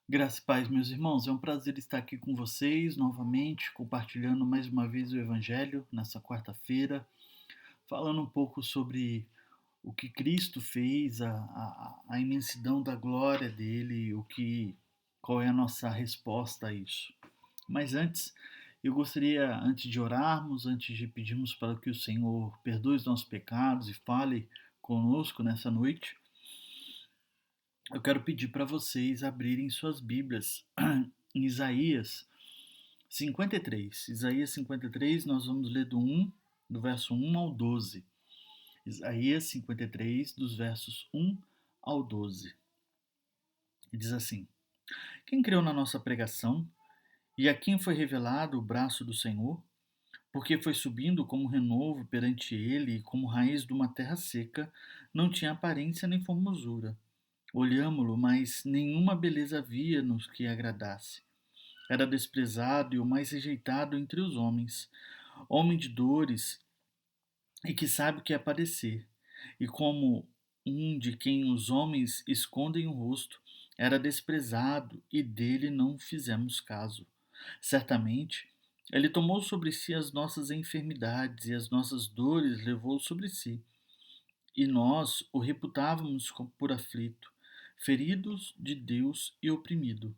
Graça e paz, meus irmãos. É um prazer estar aqui com vocês novamente, compartilhando mais uma vez o Evangelho nessa quarta-feira, falando um pouco sobre o que Cristo fez, a imensidão da glória dele, qual é a nossa resposta a isso. Mas antes, eu gostaria, antes de orarmos, antes de pedirmos para que o Senhor perdoe os nossos pecados e fale conosco nessa noite, eu quero pedir para vocês abrirem suas Bíblias em Isaías 53. Isaías 53, nós vamos ler do verso 1 ao 12. Isaías 53, dos versos 1 ao 12. E diz assim: Quem creu na nossa pregação, e a quem foi revelado o braço do Senhor? Porque foi subindo como renovo perante ele, e como raiz de uma terra seca, não tinha aparência nem formosura. Olhámo-lo, mas nenhuma beleza havia nos que agradasse. Era desprezado e o mais rejeitado entre os homens, homem de dores e que sabe o que é padecer. E como um de quem os homens escondem o rosto, era desprezado e dele não fizemos caso. Certamente, ele tomou sobre si as nossas enfermidades e as nossas dores levou sobre si. E nós o reputávamos por aflito, feridos de Deus e oprimido.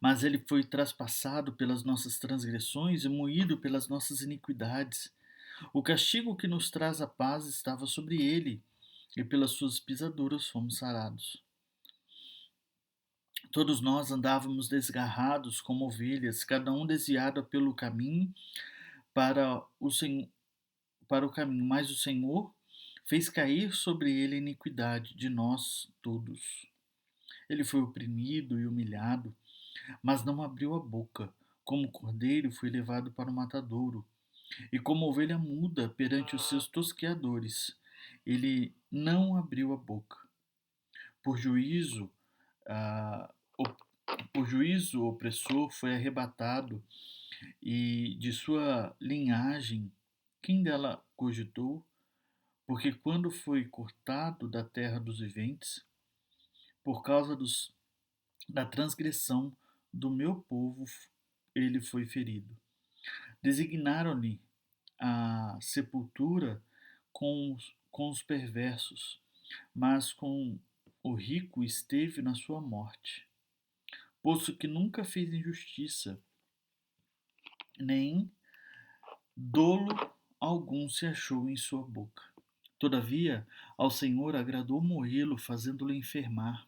Mas ele foi traspassado pelas nossas transgressões e moído pelas nossas iniquidades. O castigo que nos traz a paz estava sobre ele, e pelas suas pisaduras fomos sarados. Todos nós andávamos desgarrados como ovelhas, cada um desviado pelo caminho para o Senhor, para o caminho, mas o Senhor fez cair sobre ele a iniquidade de nós todos. Ele foi oprimido e humilhado, mas não abriu a boca. Como cordeiro foi levado para o matadouro, e como ovelha muda perante os seus tosqueadores, ele não abriu a boca. Por juízo, ah, por juízo o opressor foi arrebatado, e de sua linhagem, quem dela cogitou? Porque quando foi cortado da terra dos viventes, por causa da transgressão do meu povo, ele foi ferido. Designaram-lhe a sepultura com os perversos, mas com o rico esteve na sua morte, posto que nunca fez injustiça, nem dolo algum se achou em sua boca. Todavia, ao Senhor agradou moê-lo, fazendo-lo enfermar.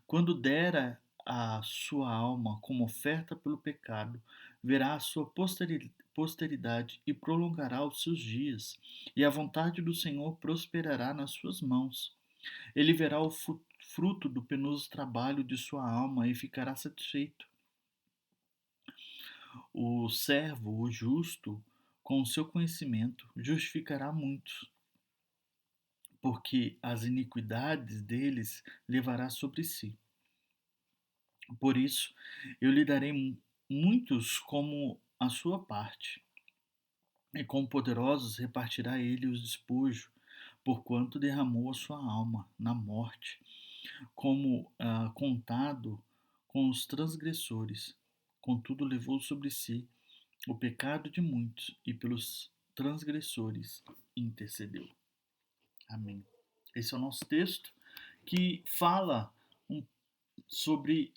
Quando dera a sua alma como oferta pelo pecado, verá a sua posteridade e prolongará os seus dias, e a vontade do Senhor prosperará nas suas mãos. Ele verá o fruto do penoso trabalho de sua alma e ficará satisfeito. O servo, o justo, com o seu conhecimento, justificará muitos, porque as iniquidades deles levará sobre si. Por isso, eu lhe darei muitos como a sua parte, e com poderosos repartirá ele os despojos, porquanto derramou a sua alma na morte, como contado com os transgressores. Contudo, levou sobre si o pecado de muitos, e pelos transgressores intercedeu. Amém. Esse é o nosso texto que fala sobre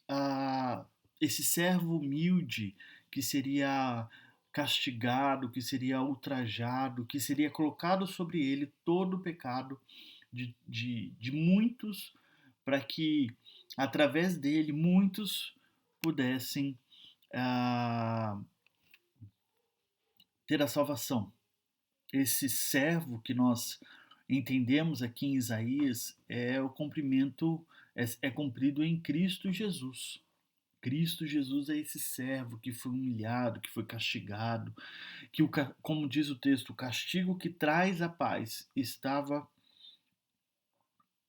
esse servo humilde que seria castigado, que seria ultrajado, que seria colocado sobre ele todo o pecado de muitos, para que através dele muitos pudessem ah, ter a salvação. Esse servo que nós entendemos aqui em Isaías é o cumprimento, é cumprido em Cristo Jesus. Cristo Jesus é esse servo que foi humilhado, que foi castigado, que, como diz o texto, o castigo que traz a paz estava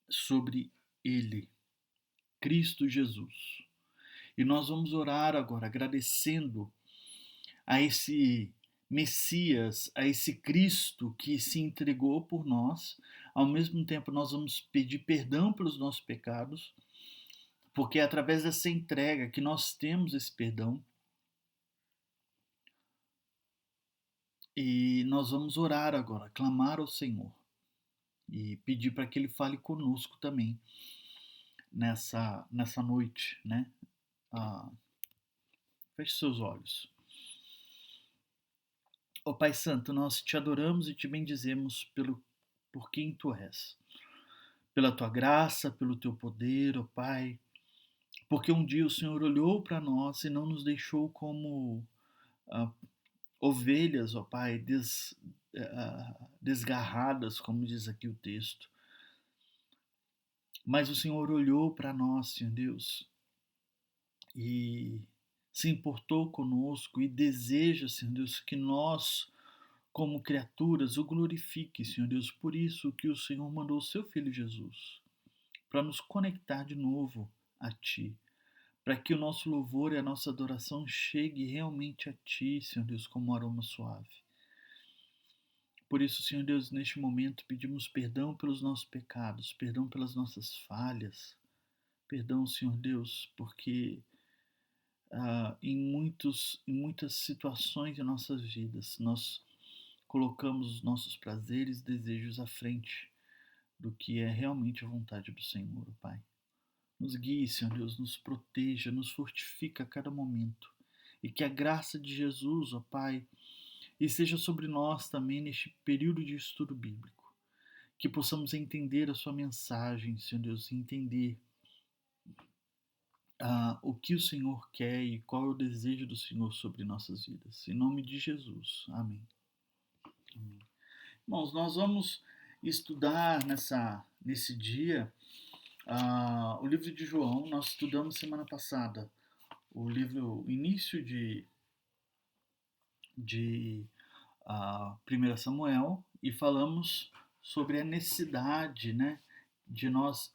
sobre ele, Cristo Jesus. E nós vamos orar agora agradecendo a esse Messias, a esse Cristo que se entregou por nós. Ao mesmo tempo, nós vamos pedir perdão pelos nossos pecados, porque é através dessa entrega que nós temos esse perdão. E nós vamos orar agora, clamar ao Senhor e pedir para que Ele fale conosco também nessa noite, né? Ah, feche seus olhos. Ó Pai Santo, nós te adoramos e te bendizemos por quem Tu és. Pela Tua graça, pelo Teu poder, ó Pai, porque um dia o Senhor olhou para nós e não nos deixou como ah, ovelhas, ó Pai, desgarradas, como diz aqui o texto. Mas o Senhor olhou para nós, Senhor Deus, e se importou conosco e deseja, Senhor Deus, que nós, como criaturas, o glorifique, Senhor Deus. Por isso que o Senhor mandou o seu Filho Jesus, para nos conectar de novo a Ti, para que o nosso louvor e a nossa adoração chegue realmente a Ti, Senhor Deus, como um aroma suave. Por isso, Senhor Deus, neste momento pedimos perdão pelos nossos pecados, perdão pelas nossas falhas, perdão, Senhor Deus, porque em muitas situações de nossas vidas nós colocamos os nossos prazeres e desejos à frente do que é realmente a vontade do Senhor, Pai. Nos guie, Senhor Deus, nos proteja, nos fortifica a cada momento. E que a graça de Jesus, ó Pai, esteja sobre nós também neste período de estudo bíblico. Que possamos entender a sua mensagem, Senhor Deus, entender o que o Senhor quer e qual é o desejo do Senhor sobre nossas vidas. Em nome de Jesus. Amém. Amém. Irmãos, nós vamos estudar nesse dia o livro de João. Nós estudamos semana passada o início de 1 Samuel e falamos sobre a necessidade, né, de nós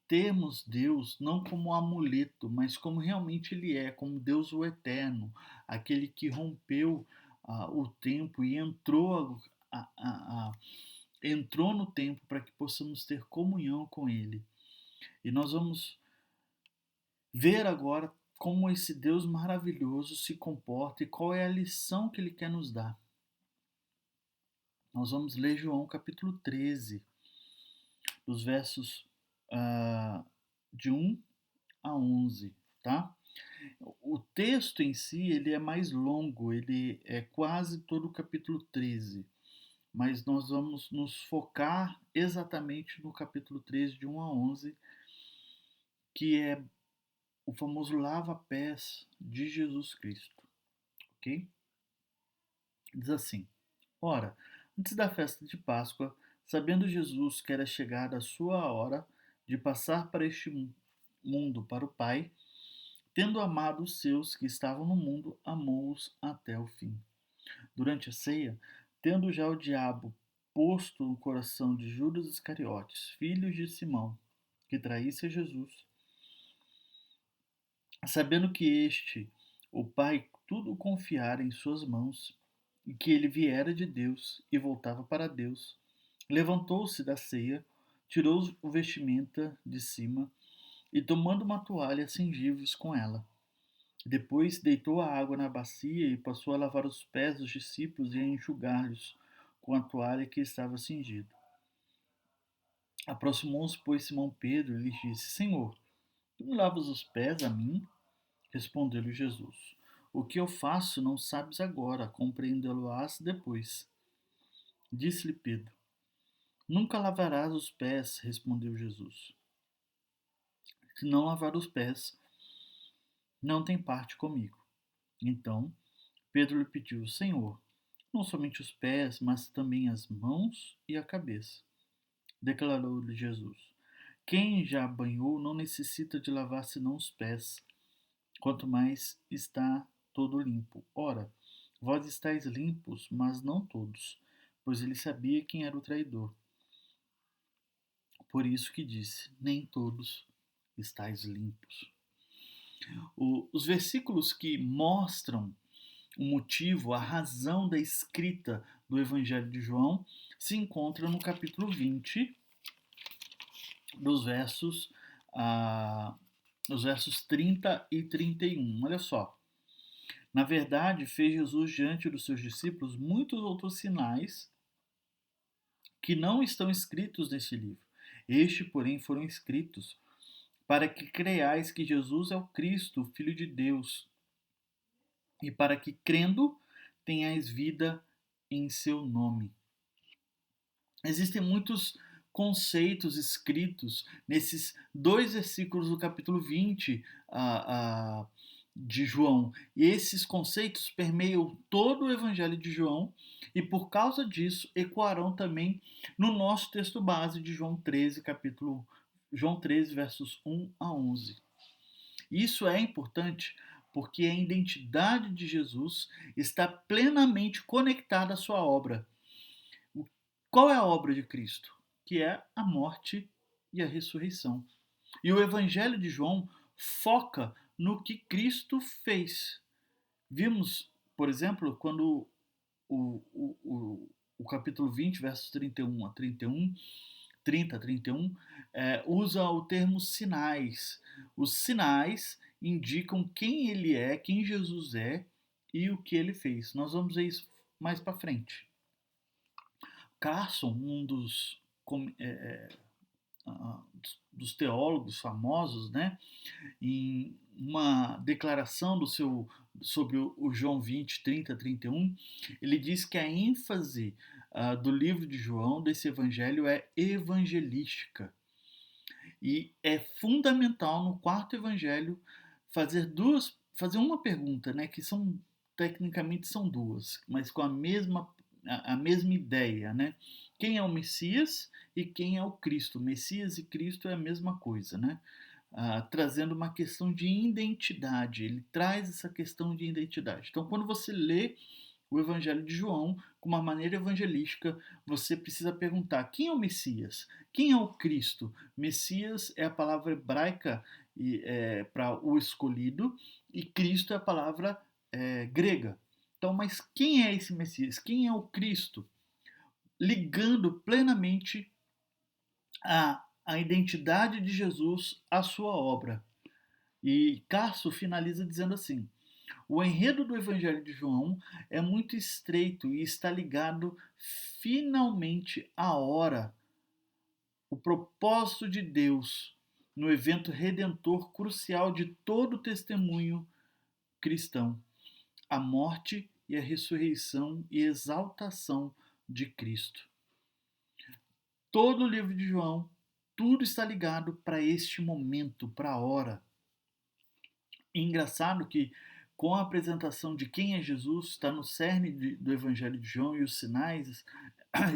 termos Deus não como um amuleto, mas como realmente Ele é, como Deus o Eterno, aquele que rompeu o tempo e entrou no tempo para que possamos ter comunhão com Ele. E nós vamos ver agora como esse Deus maravilhoso se comporta e qual é a lição que Ele quer nos dar. Nós vamos ler João capítulo 13, dos versos de 1 a 11, tá? O texto em si, ele é mais longo, ele é quase todo o capítulo 13, mas nós vamos nos focar exatamente no capítulo 13, de 1 a 11, que é o famoso lava-pés de Jesus Cristo, ok? Diz assim: Ora, antes da festa de Páscoa, sabendo Jesus que era chegada a sua hora de passar para este mundo para o Pai, tendo amado os seus que estavam no mundo, amou-os até o fim. Durante a ceia, tendo já o diabo posto no coração de Judas Iscariotes, filho de Simão, que traísse a Jesus, sabendo que o Pai, tudo confiara em suas mãos, e que ele viera de Deus e voltava para Deus, levantou-se da ceia, tirou o vestimenta de cima e, tomando uma toalha, cingiu-os com ela. Depois deitou a água na bacia e passou a lavar os pés dos discípulos e a enxugar-lhes com a toalha que estava cingido. Aproximou-se, pois, Simão Pedro e lhe disse: Senhor, tu me lavas os pés a mim? Respondeu-lhe Jesus: O que eu faço não sabes agora, compreendê-lo-ás depois. Disse-lhe Pedro: Nunca lavarás os pés, respondeu Jesus. Se não lavar os pés, não tem parte comigo. Então Pedro lhe pediu: Senhor, não somente os pés, mas também as mãos e a cabeça. Declarou-lhe Jesus: Quem já banhou não necessita de lavar senão os pés, quanto mais está todo limpo. Ora, vós estáis limpos, mas não todos, pois ele sabia quem era o traidor. Por isso que disse: Nem todos estáis limpos. Os versículos que mostram o motivo, a razão da escrita do Evangelho de João se encontram no capítulo 20, dos versos os versos 30 e 31. Olha só. Na verdade, fez Jesus diante dos seus discípulos muitos outros sinais que não estão escritos neste livro. Este, porém, foram escritos para que creiais que Jesus é o Cristo, o Filho de Deus, e para que, crendo, tenhais vida em seu nome. Existem muitos conceitos escritos nesses dois versículos do capítulo 20 de João. E esses conceitos permeiam todo o Evangelho de João e, por causa disso, ecoarão também no nosso texto base de João 13, versos 1 a 11. Isso é importante porque a identidade de Jesus está plenamente conectada à sua obra. Qual é a obra de Cristo? Que é a morte e a ressurreição. E o Evangelho de João foca no que Cristo fez. Vimos, por exemplo, quando o capítulo 20, versos 31 a 31, 30 a 31, usa o termo sinais. Os sinais indicam quem ele é, quem Jesus é e o que ele fez. Nós vamos ver isso mais para frente. Carson, um dos teólogos famosos, né, em uma declaração sobre o João 20, 30, 31, ele diz que a ênfase do livro de João, desse evangelho, é evangelística. E é fundamental no quarto evangelho fazer uma pergunta, né, que tecnicamente são duas, mas com a mesma ideia, né? Quem é o Messias e quem é o Cristo? Messias e Cristo é a mesma coisa, né? Trazendo uma questão de identidade. Ele traz essa questão de identidade. Então, quando você lê o Evangelho de João com uma maneira evangelística, você precisa perguntar: quem é o Messias? Quem é o Cristo? Messias é a palavra hebraica para o escolhido, e Cristo é a palavra grega. Então, mas quem é esse Messias? Quem é o Cristo? Ligando plenamente a identidade de Jesus à sua obra. E Carso finaliza dizendo assim: o enredo do Evangelho de João é muito estreito e está ligado finalmente à hora, o propósito de Deus no evento redentor crucial de todo o testemunho cristão, a morte e a ressurreição e exaltação de Cristo. Todo o livro de João, tudo está ligado para este momento, para a hora. E engraçado que, com a apresentação de quem é Jesus, está no cerne do Evangelho de João, e os sinais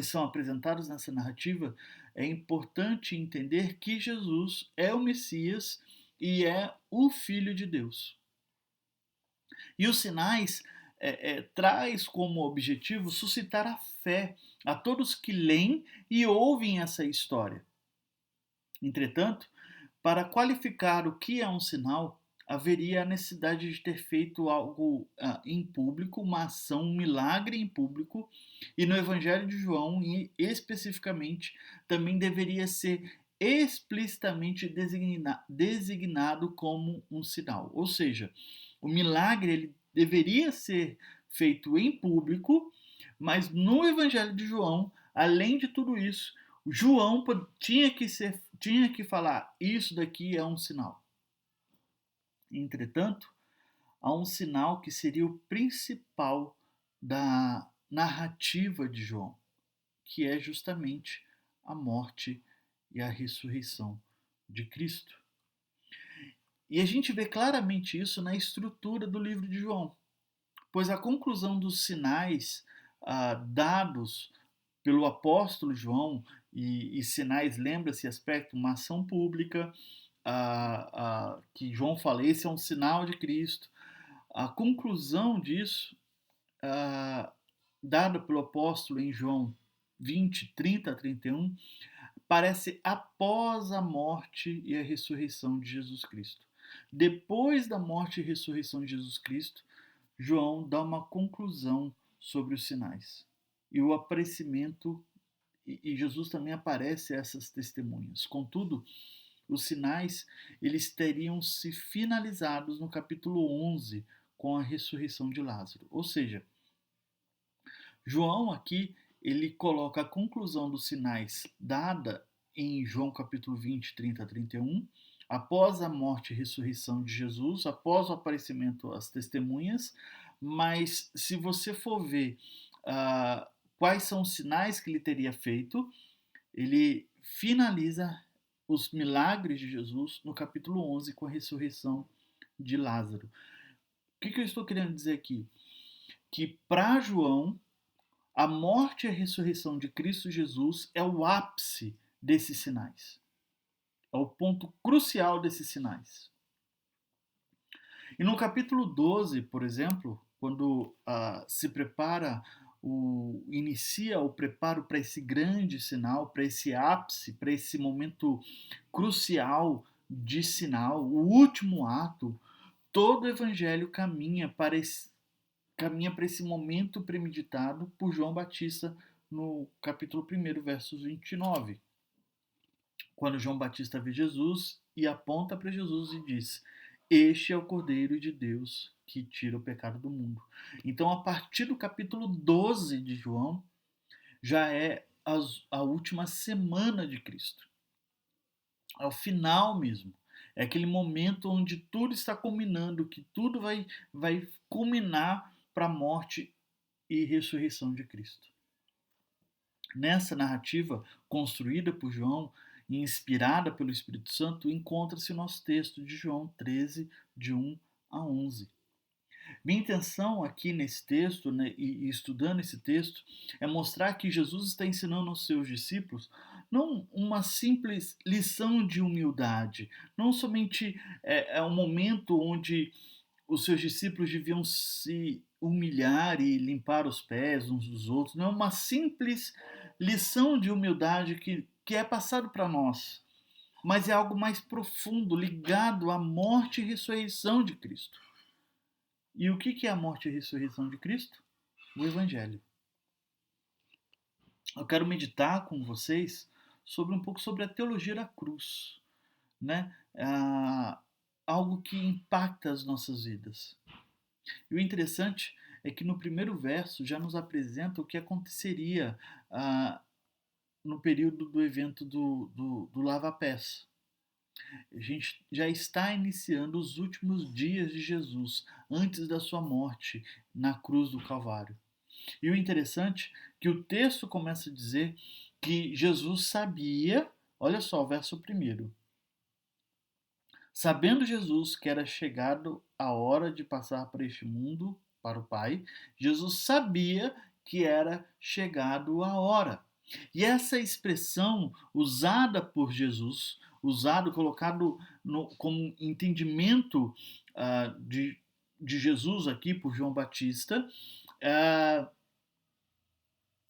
são apresentados nessa narrativa, é importante entender que Jesus é o Messias e é o Filho de Deus. E os sinais traz como objetivo suscitar a fé a todos que leem e ouvem essa história. Entretanto, para qualificar o que é um sinal, haveria a necessidade de ter feito algo em público, uma ação, um milagre em público, e no Evangelho de João, e especificamente, também deveria ser explicitamente designado como um sinal. Ou seja, o milagre ele deveria ser feito em público, mas no Evangelho de João, além de tudo isso, João tinha que falar: isso daqui é um sinal. Entretanto, há um sinal que seria o principal da narrativa de João, que é justamente a morte e a ressurreição de Cristo. E a gente vê claramente isso na estrutura do livro de João, pois a conclusão dos sinais dados pelo apóstolo João, e sinais, lembra-se, aspecto, uma ação pública, que João fala, esse é um sinal de Cristo. A conclusão disso, dada pelo apóstolo em João 20, 30 a 31, aparece após a morte e a ressurreição de Jesus Cristo. Depois da morte e ressurreição de Jesus Cristo, João dá uma conclusão sobre os sinais. E o aparecimento, e Jesus também aparece a essas testemunhas. Contudo, os sinais, eles teriam se finalizados no capítulo 11, com a ressurreição de Lázaro. Ou seja, João aqui, ele coloca a conclusão dos sinais dada em João capítulo 20, 30 a 31, após a morte e ressurreição de Jesus, após o aparecimento às testemunhas, mas se você for ver quais são os sinais que ele teria feito, ele finaliza os milagres de Jesus no capítulo 11 com a ressurreição de Lázaro. O que eu estou querendo dizer aqui? Que para João, a morte e a ressurreição de Cristo Jesus é o ápice desses sinais. É o ponto crucial desses sinais. E no capítulo 12, por exemplo, quando se prepara, inicia o preparo para esse grande sinal, para esse ápice, para esse momento crucial de sinal, o último ato, todo o evangelho caminha para esse momento premeditado por João Batista no capítulo 1, versos 29. Quando João Batista vê Jesus e aponta para Jesus e diz: este é o Cordeiro de Deus que tira o pecado do mundo. Então, a partir do capítulo 12 de João, já é a última semana de Cristo. É o final mesmo. É aquele momento onde tudo está culminando, que tudo vai culminar para a morte e ressurreição de Cristo. Nessa narrativa construída por João e inspirada pelo Espírito Santo, encontra-se o nosso texto de João 13, de 1 a 11. Minha intenção aqui nesse texto, né, e estudando esse texto, é mostrar que Jesus está ensinando aos seus discípulos não uma simples lição de humildade, não somente um momento onde os seus discípulos deviam se humilhar e limpar os pés uns dos outros, não é uma simples lição de humildade que é passado para nós, mas é algo mais profundo, ligado à morte e ressurreição de Cristo. E o que é a morte e a ressurreição de Cristo? O Evangelho. Eu quero meditar com vocês um pouco sobre a teologia da cruz, né? Algo que impacta as nossas vidas. E o interessante é que no primeiro verso já nos apresenta o que aconteceria no período do evento do lava-pés. A gente já está iniciando os últimos dias de Jesus, antes da sua morte na cruz do Calvário. E o interessante é que o texto começa a dizer que Jesus sabia, olha só o verso 1. Sabendo Jesus que era chegado a hora de passar para este mundo, para o Pai, Jesus sabia que era chegado a hora. E essa expressão usada por Jesus, colocado como entendimento de Jesus aqui por João Batista,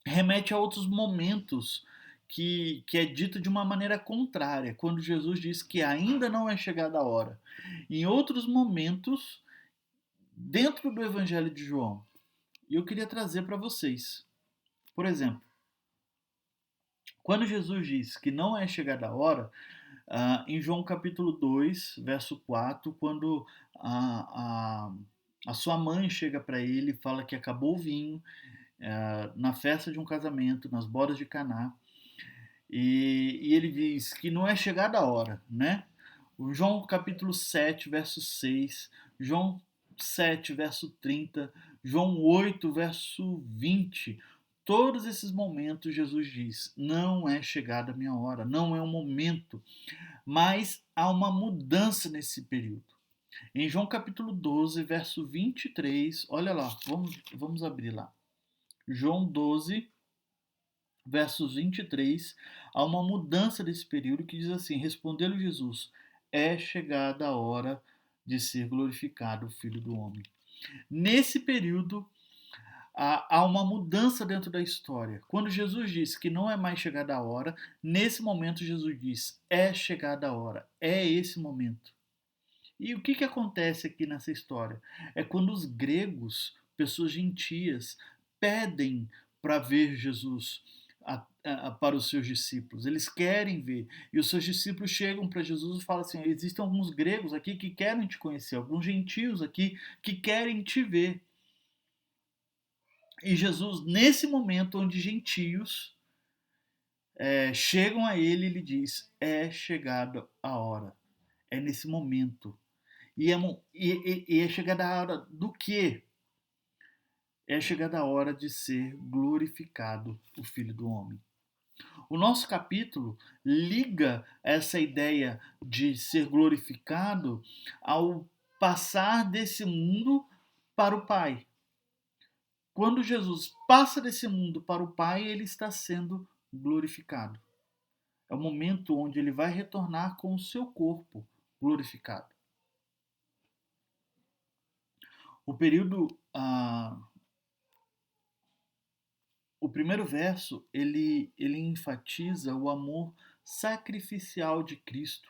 remete a outros momentos que é dito de uma maneira contrária, quando Jesus diz que ainda não é chegada a hora. Em outros momentos, dentro do Evangelho de João, e eu queria trazer para vocês. Por exemplo, quando Jesus diz que não é chegada a hora, em João capítulo 2, verso 4, quando a sua mãe chega para ele e fala que acabou o vinho, na festa de um casamento, nas bodas de Caná, e ele diz que não é chegada a hora, né? O João capítulo 7, verso 6, João 7, verso 30, João 8, verso 20, todos esses momentos Jesus diz, não é chegada a minha hora, não é o momento, mas há uma mudança nesse período. Em João capítulo 12, verso 23, olha lá, vamos abrir lá. João 12, versos 23, há uma mudança desse período que diz assim, respondeu-lhe Jesus, é chegada a hora de ser glorificado o Filho do Homem. Nesse período, há uma mudança dentro da história. Quando Jesus diz que não é mais chegada a hora, nesse momento Jesus diz, é chegada a hora, é esse momento. E o que acontece aqui nessa história? É quando os gregos, pessoas gentias, pedem para ver Jesus. para os seus discípulos. Eles querem ver. E os seus discípulos chegam para Jesus e falam assim: existem alguns gregos aqui que querem te conhecer, alguns gentios aqui que querem te ver. E Jesus, nesse momento onde gentios chegam a ele, ele diz: é chegada a hora. É nesse momento. E é chegada a hora do quê? É chegada a hora de ser glorificado o Filho do Homem. O nosso capítulo liga essa ideia de ser glorificado ao passar desse mundo para o Pai. Quando Jesus passa desse mundo para o Pai, ele está sendo glorificado. É o momento onde ele vai retornar com o seu corpo glorificado. O período, o primeiro verso, ele enfatiza o amor sacrificial de Cristo,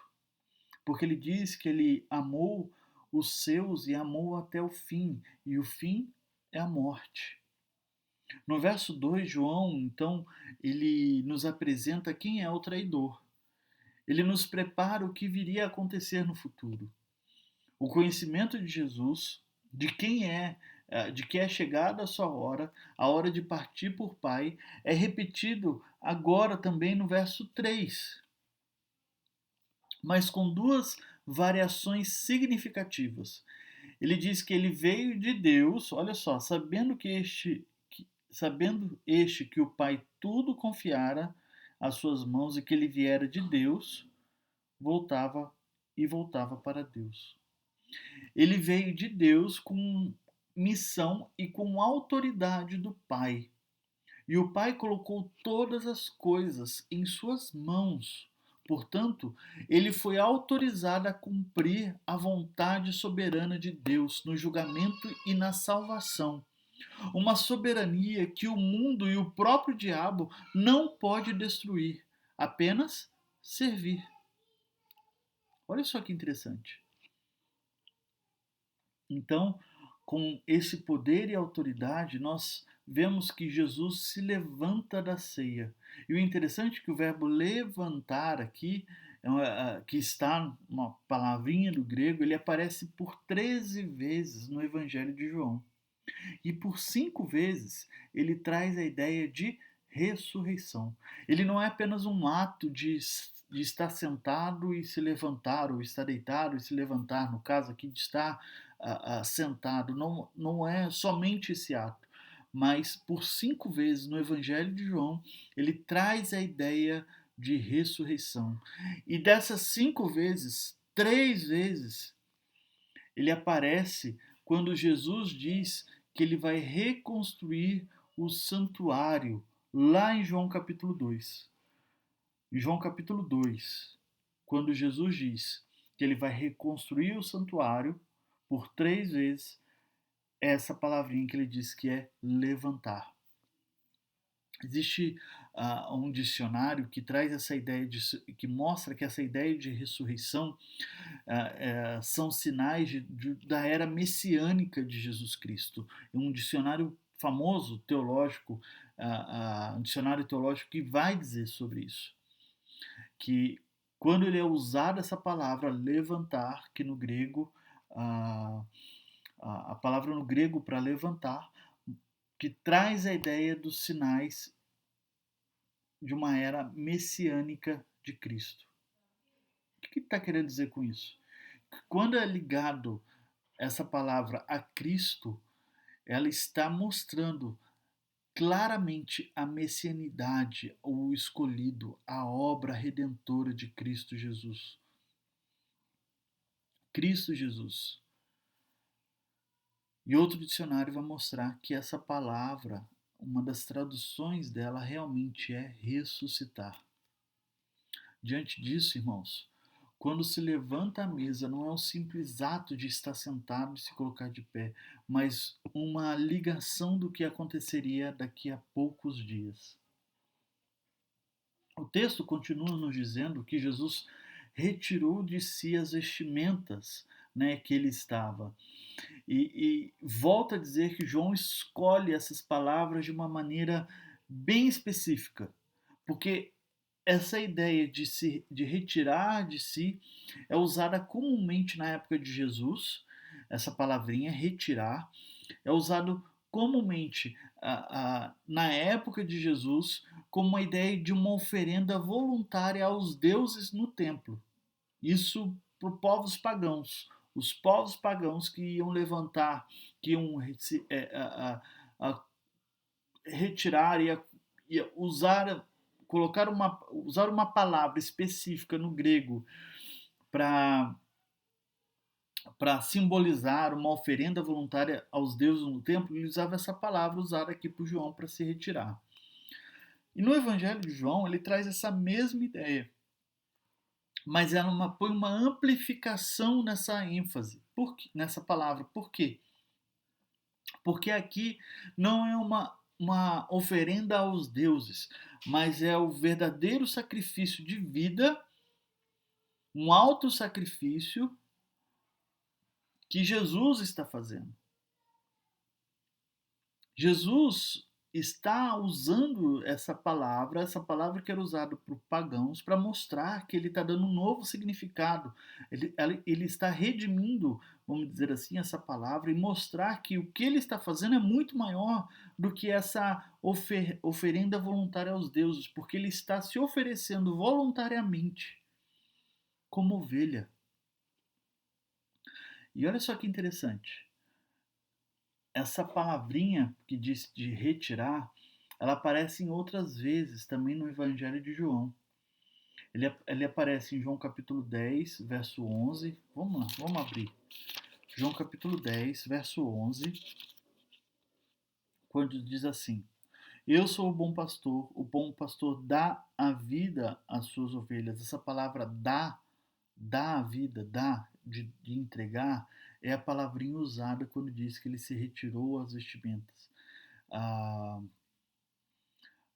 porque ele diz que ele amou os seus e amou até o fim, e o fim é a morte. No verso 2, João, então, ele nos apresenta quem é o traidor. Ele nos prepara o que viria a acontecer no futuro. O conhecimento de Jesus, de que é chegada a sua hora, a hora de partir por Pai, é repetido agora também no verso 3, mas com duas variações significativas. Ele diz que ele veio de Deus, olha só, sabendo este que o Pai tudo confiara às suas mãos e que ele viera de Deus, voltava para Deus. Ele veio de Deus com missão e com autoridade do Pai. E o Pai colocou todas as coisas em suas mãos. Portanto, ele foi autorizado a cumprir a vontade soberana de Deus no julgamento e na salvação. Uma soberania que o mundo e o próprio diabo não pode destruir, apenas servir. Olha só que interessante. Então, com esse poder e autoridade, nós vemos que Jesus se levanta da ceia. E o interessante é que o verbo levantar aqui, que está uma palavrinha do grego, ele aparece por 13 vezes no Evangelho de João. E por 5 vezes ele traz a ideia de ressurreição. Ele não é apenas um ato de estar sentado e se levantar, ou estar deitado e se levantar, no caso aqui de estar sentado. Não é somente esse ato, mas por 5 vezes no Evangelho de João ele traz a ideia de ressurreição. E dessas 5 vezes, 3 vezes ele aparece quando Jesus diz que ele vai reconstruir o santuário, lá em João capítulo 2. Em João capítulo 2, quando Jesus diz que ele vai reconstruir o santuário, por 3 vezes, essa palavrinha que ele diz que é levantar. Existe um dicionário que traz essa ideia que mostra que essa ideia de ressurreição são sinais da era messiânica de Jesus Cristo. É um dicionário famoso teológico, um dicionário teológico que vai dizer sobre isso, que quando ele é usado essa palavra levantar, que no grego a palavra no grego para levantar, que traz a ideia dos sinais de uma era messiânica de Cristo. O que ele está querendo dizer com isso? Quando é ligado essa palavra a Cristo, ela está mostrando claramente a messianidade, o escolhido, a obra redentora de Cristo Jesus. Cristo Jesus. E outro dicionário vai mostrar que essa palavra, uma das traduções dela realmente é ressuscitar. Diante disso, irmãos, quando se levanta a mesa, não é um simples ato de estar sentado e se colocar de pé, mas uma ligação do que aconteceria daqui a poucos dias. O texto continua nos dizendo que Jesus retirou de si as vestimentas, que ele estava. E volta a dizer que João escolhe essas palavras de uma maneira bem específica. Porque essa ideia de retirar de si é usada comumente na época de Jesus, essa palavrinha, retirar, é usado comumente na época de Jesus como a ideia de uma oferenda voluntária aos deuses no templo. Isso para os povos pagãos. Os povos pagãos que iam levantar, que iam a retirar, ia usar, usar uma palavra específica no grego para simbolizar uma oferenda voluntária aos deuses no templo, ele usava essa palavra usada aqui por João para se retirar. E no Evangelho de João, ele traz essa mesma ideia, mas ela põe uma amplificação nessa ênfase, nessa palavra. Por quê? Porque aqui não é uma oferenda aos deuses, mas é o verdadeiro sacrifício de vida, um alto sacrifício que Jesus está fazendo. Jesus está usando essa palavra que era usada por pagãos, para mostrar que ele está dando um novo significado. Ele está redimindo, vamos dizer assim, essa palavra e mostrar que o que ele está fazendo é muito maior do que essa oferenda voluntária aos deuses, porque ele está se oferecendo voluntariamente como ovelha. E olha só que interessante. Essa palavrinha que diz de retirar, ela aparece em outras vezes também no Evangelho de João. Ele aparece em João capítulo 10, verso 11. Vamos lá, vamos abrir. João capítulo 10, verso 11, quando diz assim: Eu sou o bom pastor dá a vida às suas ovelhas. Essa palavra dá a vida, de entregar, é a palavrinha usada quando diz que ele se retirou as vestimentas. Ah,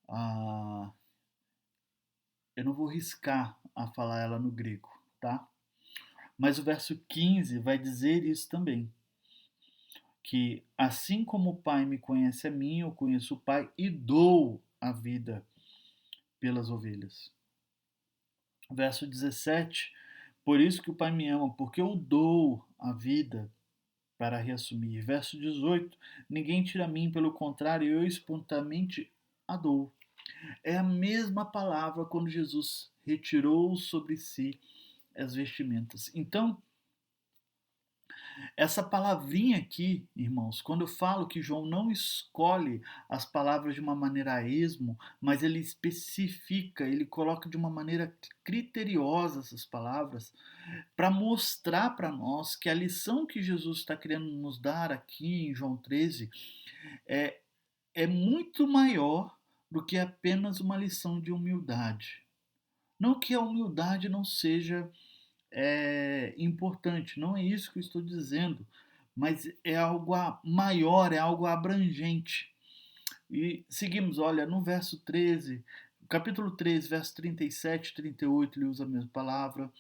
ah, eu não vou riscar a falar ela no grego, tá? Mas o verso 15 vai dizer isso também, que assim como o Pai me conhece a mim, eu conheço o Pai e dou a vida pelas ovelhas. Verso 17, por isso que o Pai me ama, porque eu dou a vida para reassumir. Verso 18, ninguém tira a mim, pelo contrário, eu espontaneamente a dou. É a mesma palavra quando Jesus retirou sobre si as vestimentas. Então, essa palavrinha aqui, irmãos, quando eu falo que João não escolhe as palavras de uma maneira a esmo, mas ele especifica, ele coloca de uma maneira criteriosa essas palavras, para mostrar para nós que a lição que Jesus está querendo nos dar aqui em João 13 é, é muito maior do que apenas uma lição de humildade. Não que a humildade não seja importante, não é isso que eu estou dizendo, mas é algo maior, é algo abrangente. E seguimos, olha, no verso 13, capítulo 13, verso 37 e 38, ele usa a mesma palavra.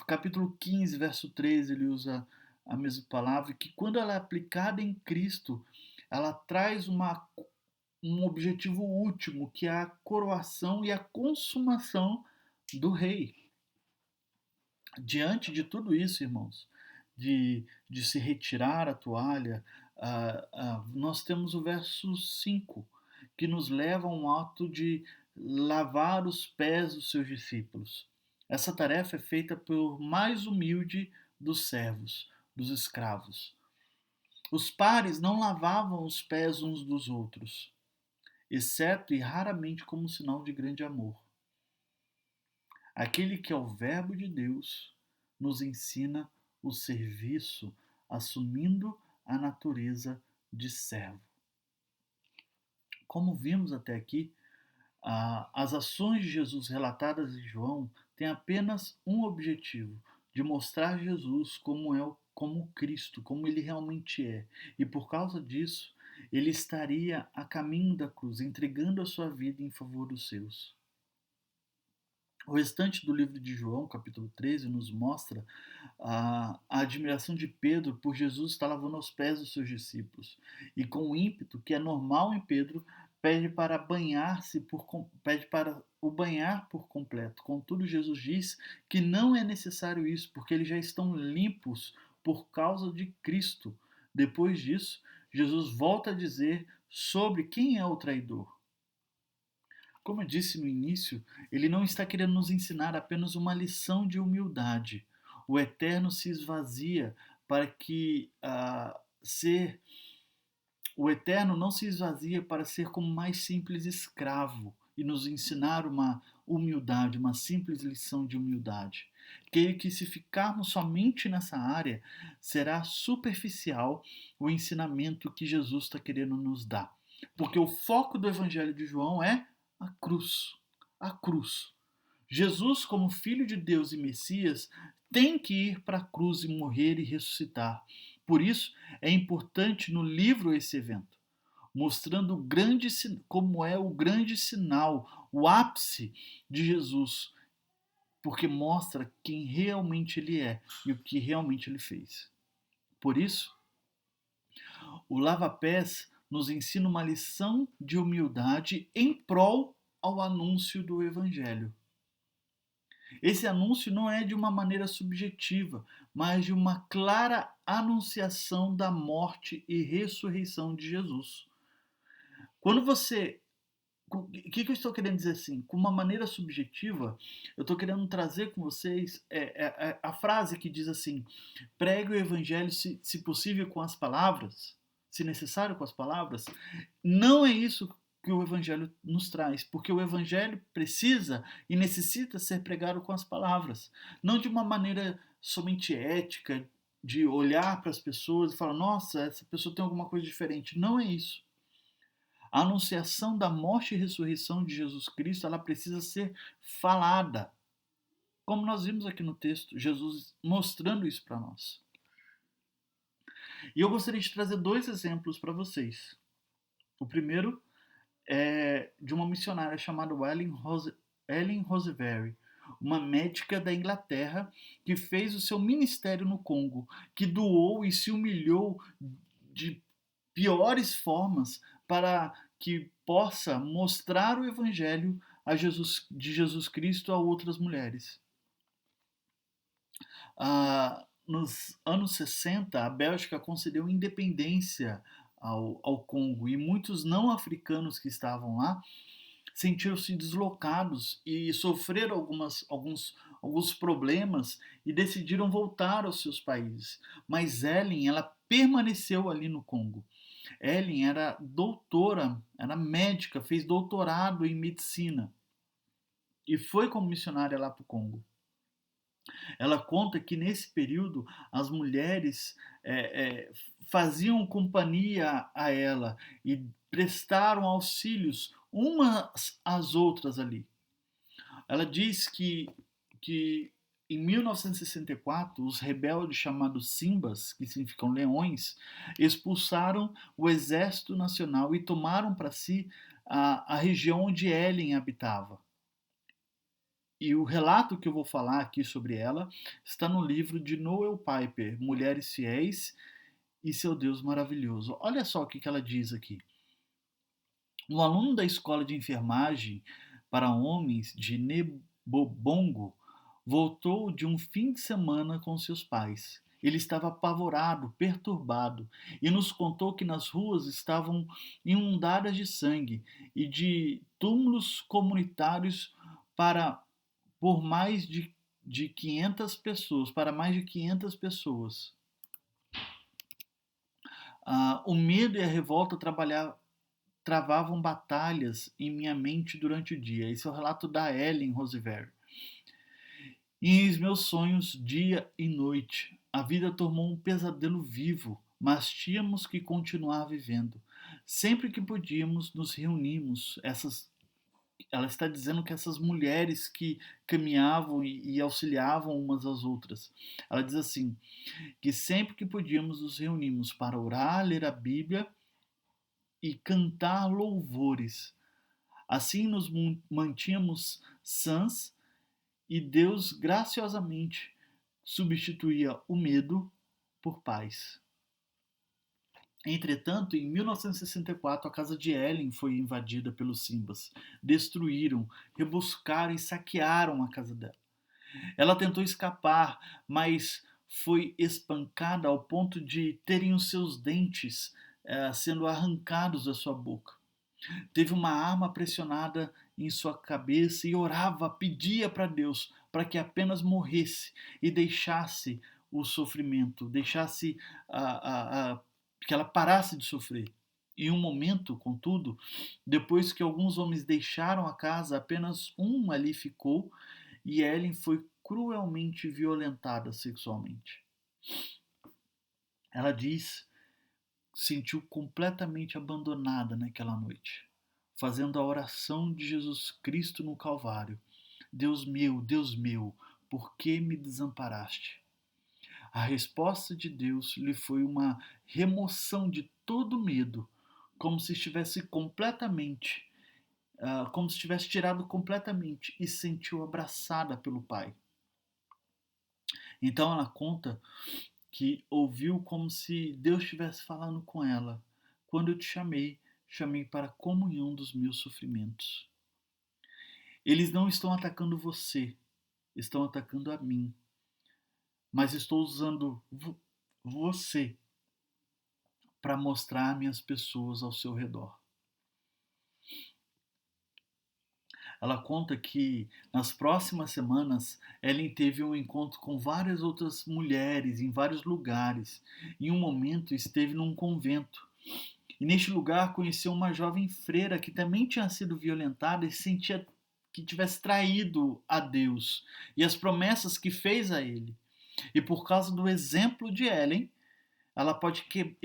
Capítulo 15, verso 13, ele usa a mesma palavra, que quando ela é aplicada em Cristo, ela traz um objetivo último, que é a coroação e a consumação do rei. Diante de tudo isso, irmãos, de se retirar a toalha, nós temos o verso 5, que nos leva a um ato de lavar os pés dos seus discípulos. Essa tarefa é feita pelo mais humilde dos servos, dos escravos. Os pares não lavavam os pés uns dos outros, exceto e raramente como sinal de grande amor. Aquele que é o Verbo de Deus nos ensina o serviço, assumindo a natureza de servo. Como vimos até aqui, as ações de Jesus relatadas em João têm apenas um objetivo: de mostrar Jesus como Cristo, como ele realmente é. E por causa disso, ele estaria a caminho da cruz, entregando a sua vida em favor dos seus. O restante do livro de João, capítulo 13, nos mostra a admiração de Pedro por Jesus estar lavando os pés dos seus discípulos. E com o ímpeto que é normal em Pedro, pede para o banhar por completo. Contudo, Jesus diz que não é necessário isso, porque eles já estão limpos por causa de Cristo. Depois disso, Jesus volta a dizer sobre quem é o traidor. Como eu disse no início, ele não está querendo nos ensinar apenas uma lição de humildade. O Eterno se esvazia para que ser o Eterno não se esvazia para ser como mais simples escravo e nos ensinar uma humildade, uma simples lição de humildade. Creio que se ficarmos somente nessa área, será superficial o ensinamento que Jesus está querendo nos dar. Porque o foco do Evangelho de João é a cruz. A cruz. Jesus, como Filho de Deus e Messias, tem que ir para a cruz e morrer e ressuscitar. Por isso, é importante no livro esse evento, mostrando como é o grande sinal, o ápice de Jesus, porque mostra quem realmente ele é e o que realmente ele fez. Por isso, o lava-pés nos ensina uma lição de humildade em prol ao anúncio do Evangelho. Esse anúncio não é de uma maneira subjetiva, mas de uma clara anunciação da morte e ressurreição de Jesus. Quando você. O que eu estou querendo dizer assim? Com uma maneira subjetiva, eu estou querendo trazer com vocês a frase que diz assim: pregue o evangelho, se possível, com as palavras, se necessário, com as palavras. Não é isso que o evangelho nos traz, porque o evangelho precisa e necessita ser pregado com as palavras, não de uma maneira somente ética, de olhar para as pessoas e falar: nossa, essa pessoa tem alguma coisa diferente. Não é isso. A anunciação da morte e ressurreição de Jesus Cristo, ela precisa ser falada. Como nós vimos aqui no texto, Jesus mostrando isso para nós. E eu gostaria de trazer dois exemplos para vocês. O primeiro é de uma missionária chamada Ellen Rosevery, uma médica da Inglaterra que fez o seu ministério no Congo, que doou e se humilhou de piores formas para que possa mostrar o evangelho de Jesus Cristo a outras mulheres. Nos anos 60, a Bélgica concedeu independência ao Congo e muitos não africanos que estavam lá sentiram-se deslocados e sofreram alguns problemas e decidiram voltar aos seus países. Mas Ellen, ela permaneceu ali no Congo. Ellen era doutora, era médica, fez doutorado em medicina e foi como missionária lá para o Congo. Ela conta que nesse período as mulheres faziam companhia a ela e prestaram auxílios umas às outras ali. Ela diz que em 1964, os rebeldes chamados Simbas, que significam leões, expulsaram o exército nacional e tomaram para si a região onde Ellen habitava. E o relato que eu vou falar aqui sobre ela está no livro de Noel Piper, Mulheres Fiéis e Seu Deus Maravilhoso. Olha só o que ela diz aqui. Um aluno da escola de enfermagem para homens de Nebobongo voltou de um fim de semana com seus pais. Ele estava apavorado, perturbado, e nos contou que nas ruas estavam inundadas de sangue e de túmulos comunitários por mais de 500 pessoas, para mais de 500 pessoas. O medo e a revolta travavam batalhas em minha mente durante o dia. Esse é o relato da Ellen Rosevery. E em meus sonhos, dia e noite, a vida tomou um pesadelo vivo, mas tínhamos que continuar vivendo. Sempre que podíamos, nos reunimos. Ela está dizendo que essas mulheres que caminhavam e auxiliavam umas às outras. Ela diz assim, que sempre que podíamos nos reunimos para orar, ler a Bíblia e cantar louvores. Assim nos mantínhamos sãs e Deus graciosamente substituía o medo por paz. Entretanto, em 1964, a casa de Ellen foi invadida pelos Simbas. Destruíram, rebuscaram e saquearam a casa dela. Ela tentou escapar, mas foi espancada ao ponto de terem os seus dentes sendo arrancados da sua boca. Teve uma arma pressionada em sua cabeça e orava, pedia para Deus para que apenas morresse e deixasse o sofrimento, deixasse que ela parasse de sofrer. Em um momento, contudo, depois que alguns homens deixaram a casa, apenas um ali ficou e Ellen foi cruelmente violentada sexualmente. Ela diz sentiu completamente abandonada naquela noite, fazendo a oração de Jesus Cristo no Calvário: Deus meu, por que me desamparaste? A resposta de Deus lhe foi uma remoção de todo medo, como se estivesse completamente, como se tivesse tirado completamente e se sentiu abraçada pelo Pai. Então ela conta que ouviu como se Deus estivesse falando com ela. Quando eu te chamei, chamei para a comunhão dos meus sofrimentos. Eles não estão atacando você, estão atacando a mim. Mas estou usando você para mostrar-me as pessoas ao seu redor. Ela conta que nas próximas semanas Ellen teve um encontro com várias outras mulheres em vários lugares. Em um momento esteve num convento. E neste lugar conheceu uma jovem freira que também tinha sido violentada e sentia que tivesse traído a Deus e as promessas que fez a ele. E por causa do exemplo de Ellen, ela pode que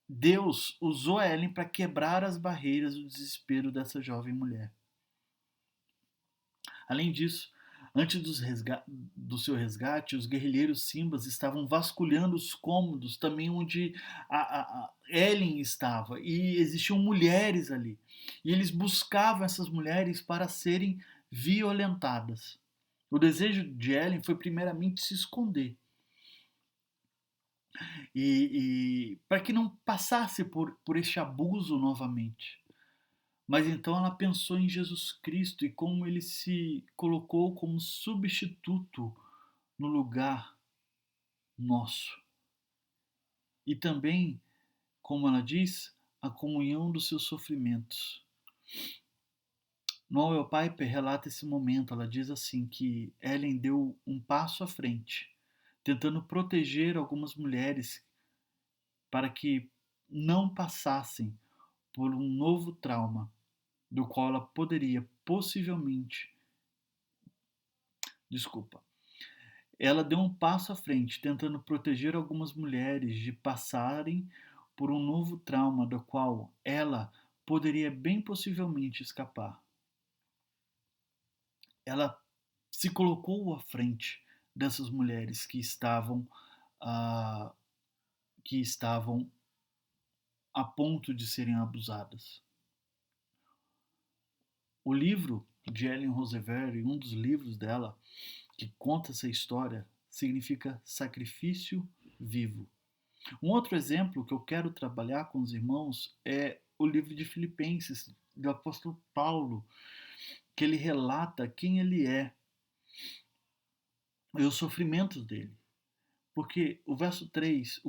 Deus usou Ellen para quebrar as barreiras do desespero dessa jovem mulher. Além disso, antes do seu resgate, os guerrilheiros Simbas estavam vasculhando os cômodos também onde a Ellen estava, e existiam mulheres ali. E eles buscavam essas mulheres para serem violentadas. O desejo de Ellen foi primeiramente se esconder. E para que não passasse por este abuso novamente. Mas então ela pensou em Jesus Cristo e como ele se colocou como substituto no lugar nosso. E também, como ela diz, a comunhão dos seus sofrimentos. Noel Piper relata esse momento. Ela diz assim que Ellen deu um passo à frente, tentando proteger algumas mulheres para que não passassem por um novo trauma do qual ela poderia possivelmente. Desculpa. Ela deu um passo à frente, tentando proteger algumas mulheres de passarem por um novo trauma do qual ela poderia bem possivelmente escapar. Ela se colocou à frente dessas mulheres ah, que estavam a ponto de serem abusadas. O livro de Ellen Roosevelt, um dos livros dela, que conta essa história, significa sacrifício vivo. Um outro exemplo que eu quero trabalhar com os irmãos é o livro de Filipenses, do apóstolo Paulo, que ele relata quem ele é e os sofrimentos dele. Porque o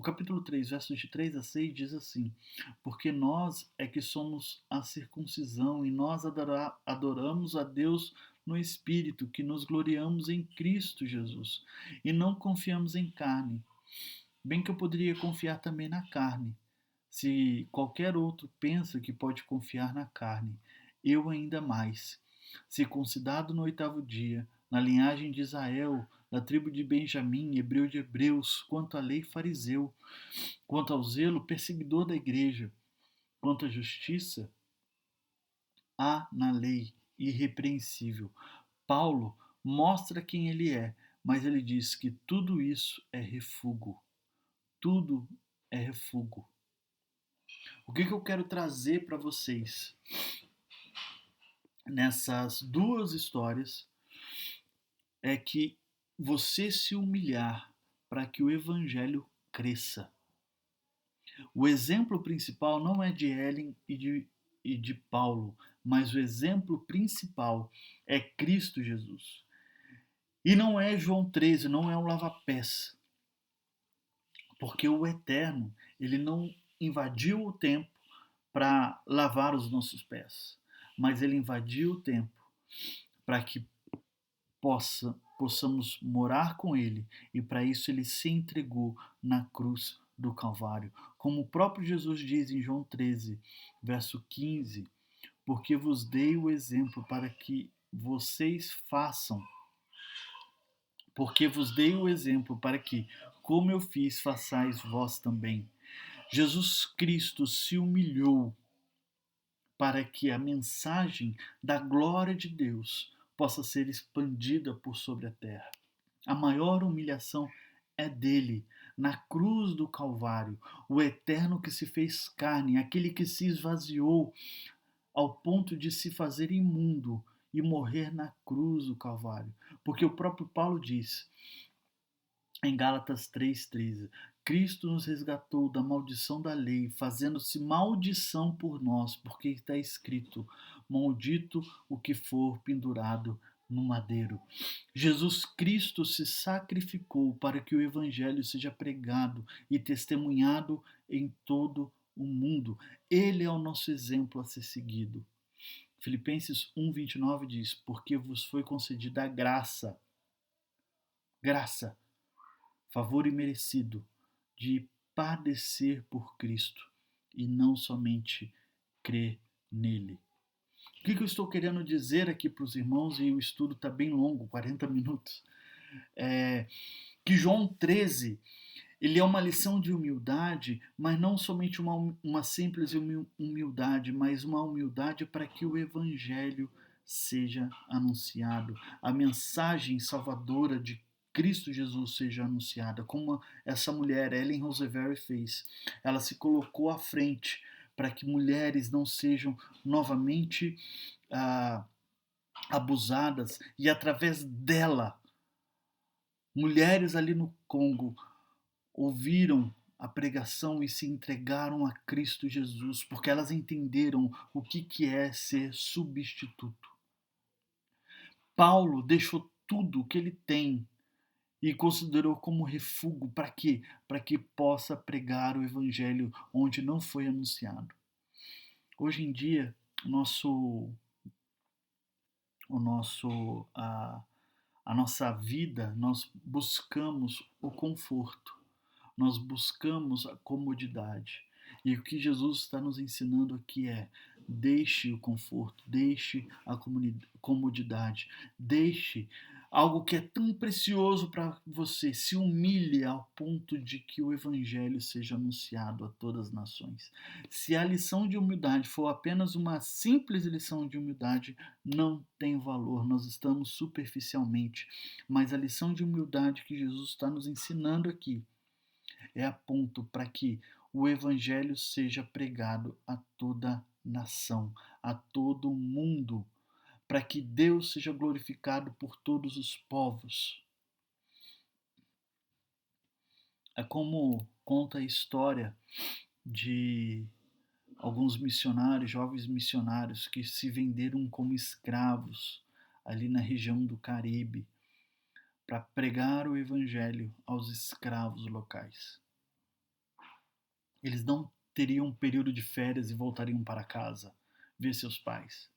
capítulo 3, versos de 3 a 6 diz assim: porque nós é que somos a circuncisão e nós adoramos a Deus no Espírito, que nos gloriamos em Cristo Jesus e não confiamos em carne. Bem que eu poderia confiar também na carne. Se qualquer outro pensa que pode confiar na carne, eu ainda mais. Circuncidado no 8º dia, na linhagem de Israel, da tribo de Benjamim, hebreu de hebreus, quanto à lei fariseu, quanto ao zelo perseguidor da igreja, quanto à justiça, há na lei irrepreensível. Paulo mostra quem ele é, mas ele diz que tudo isso é refúgio. Tudo é refúgio. O que eu quero trazer para vocês nessas duas histórias é que você se humilhar para que o evangelho cresça. O exemplo principal não é de Ellen e de Paulo, mas o exemplo principal é Cristo Jesus. E não é João 13, não é um lava-pés, porque o Eterno, ele não invadiu o tempo para lavar os nossos pés, mas ele invadiu o tempo para que possamos morar com ele, e para isso ele se entregou na cruz do Calvário. Como o próprio Jesus diz em João 13, verso 15, porque vos dei o exemplo para que vocês façam, porque vos dei o exemplo para que, como eu fiz, façais vós também. Jesus Cristo se humilhou para que a mensagem da glória de Deus possa ser expandida por sobre a terra. A maior humilhação é dele, na cruz do Calvário, o Eterno que se fez carne, aquele que se esvaziou ao ponto de se fazer imundo e morrer na cruz do Calvário. Porque o próprio Paulo diz em Gálatas 3,13: Cristo nos resgatou da maldição da lei, fazendo-se maldição por nós, porque está escrito: maldito o que for pendurado no madeiro. Jesus Cristo se sacrificou para que o Evangelho seja pregado e testemunhado em todo o mundo. Ele é o nosso exemplo a ser seguido. Filipenses 1,29 diz: porque vos foi concedida a graça, favor imerecido, de padecer por Cristo e não somente crer nele. O que eu estou querendo dizer aqui para os irmãos, e o estudo está bem longo, 40 minutos, é que João 13, ele é uma lição de humildade, mas não somente uma simples humildade, mas uma humildade para que o Evangelho seja anunciado, a mensagem salvadora de Cristo Jesus seja anunciada, como essa mulher, Ellen Roosevelt, fez. Ela se colocou à frente para que mulheres não sejam novamente abusadas, e através dela, mulheres ali no Congo ouviram a pregação e se entregaram a Cristo Jesus, porque elas entenderam o que é ser substituto. Paulo deixou tudo o que ele tem e considerou como refúgio para quê? Para que possa pregar o evangelho onde não foi anunciado. Hoje em dia, a nossa vida, nós buscamos o conforto, nós buscamos a comodidade. E o que Jesus está nos ensinando aqui é: deixe o conforto, deixe a comodidade, deixe algo que é tão precioso para você, se humilhe ao ponto de que o evangelho seja anunciado a todas as nações. Se a lição de humildade for apenas uma simples lição de humildade, não tem valor, nós estamos superficialmente. Mas a lição de humildade que Jesus está nos ensinando aqui é a ponto para que o evangelho seja pregado a toda nação, a todo mundo, para que Deus seja glorificado por todos os povos. É como conta a história de alguns missionários, jovens missionários, que se venderam como escravos ali na região do Caribe para pregar o evangelho aos escravos locais. Eles não teriam um período de férias e voltariam para casa ver seus pais.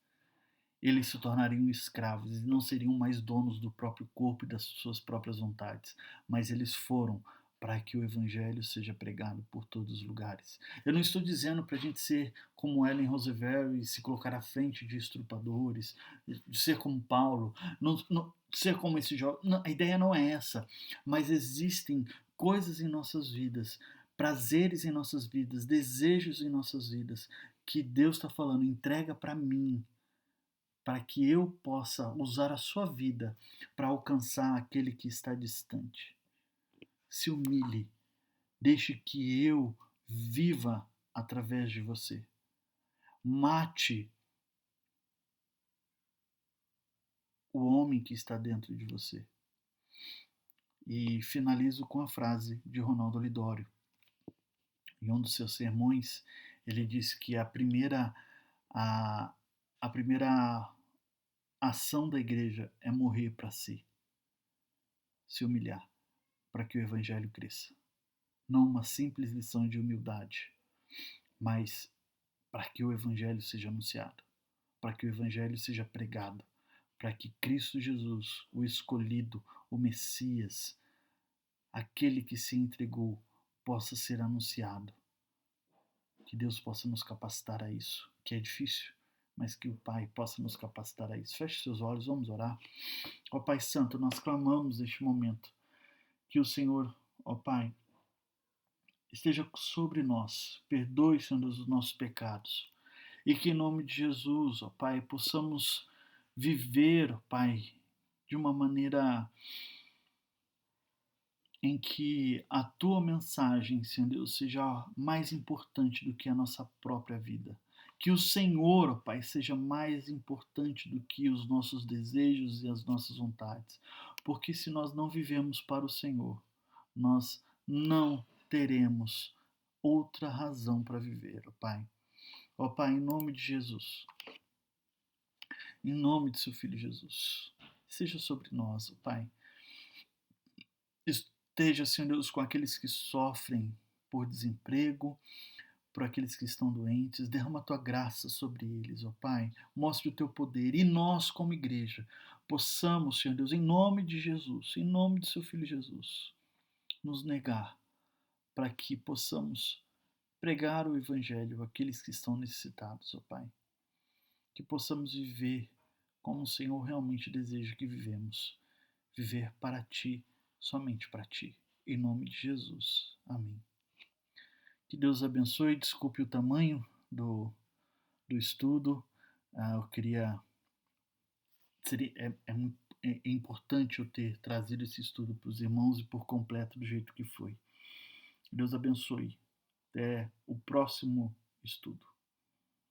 Eles se tornariam escravos e não seriam mais donos do próprio corpo e das suas próprias vontades, mas eles foram para que o evangelho seja pregado por todos os lugares. Eu não estou dizendo para a gente ser como Ellen Roosevelt e se colocar à frente de estrupadores, de ser como Paulo, não ser como esse jovem. A ideia não é essa, mas existem coisas em nossas vidas, prazeres em nossas vidas, desejos em nossas vidas, que Deus está falando: entrega para mim, para que eu possa usar a sua vida para alcançar aquele que está distante. Se humilhe, deixe que eu viva através de você. Mate o homem que está dentro de você. E finalizo com a frase de Ronaldo Lidório: Em um dos seus sermões, ele disse que a, a primeira ação da igreja é morrer para si, se humilhar, para que o evangelho cresça. Não uma simples lição de humildade, mas para que o evangelho seja anunciado, para que o evangelho seja pregado, para que Cristo Jesus, o escolhido, o Messias, aquele que se entregou, possa ser anunciado. Que Deus possa nos capacitar a isso, que é difícil, mas que o Pai possa nos capacitar a isso. Feche seus olhos, vamos orar. Ó Pai Santo, nós clamamos neste momento que o Senhor, ó Pai, esteja sobre nós, perdoe, Senhor, os nossos pecados, e que em nome de Jesus, ó Pai, possamos viver, ó Pai, de uma maneira em que a tua mensagem, Senhor Deus, seja mais importante do que a nossa própria vida. Que o Senhor, ó Pai, seja mais importante do que os nossos desejos e as nossas vontades. Porque se nós não vivemos para o Senhor, nós não teremos outra razão para viver, ó Pai. Ó Pai, em nome de Jesus, em nome de seu Filho Jesus, seja sobre nós, ó Pai. Esteja, Senhor Deus, com aqueles que sofrem por desemprego, por aqueles que estão doentes. Derrama a tua graça sobre eles, ó Pai. Mostre o teu poder. E nós, como igreja, possamos, Senhor Deus, em nome de Jesus, em nome de seu Filho Jesus, nos negar para que possamos pregar o Evangelho àqueles que estão necessitados, ó Pai. Que possamos viver como o Senhor realmente deseja que vivemos. Viver para Ti, somente para Ti. Em nome de Jesus. Amém. Que Deus abençoe. Desculpe o tamanho do estudo. Eu queria. É importante eu ter trazido esse estudo para os irmãos e por completo do jeito que foi. Que Deus abençoe. Até o próximo estudo.